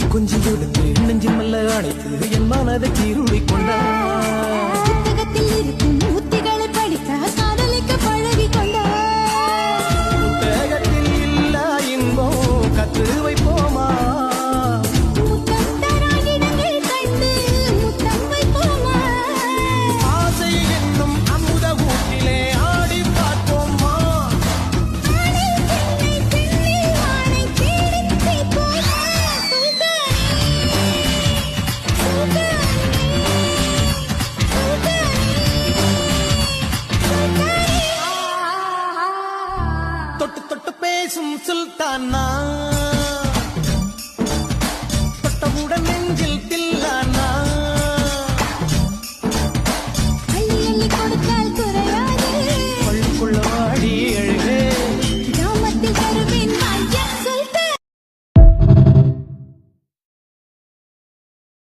கொஞ்சி கொடுத்து நெஞ்சு மெல்ல அடைத்து என் மனதை கீருளி கொண்டார். புத்தகத்தில் இருக்கும் உத்திகளை படித்த காதலிக்க பழகி கொண்டார். புத்தகத்தில் இல்ல இன்பம் கத்து வைப்போமா, முத்தம் தரானிடங்கள் கண்டு முத்தம் வைப்போமா. ஆசை என்னும் அமுத ஊட்டிலே ஆடி பார்ப்போமா. ஆணில் பெண்ணை பெண்ணில் ஆணை தேடித் தைப்போமா. தொட்டு தொட்டு பேசும் சுல்தானா, தொட்டவுடன் நெஞ்சில்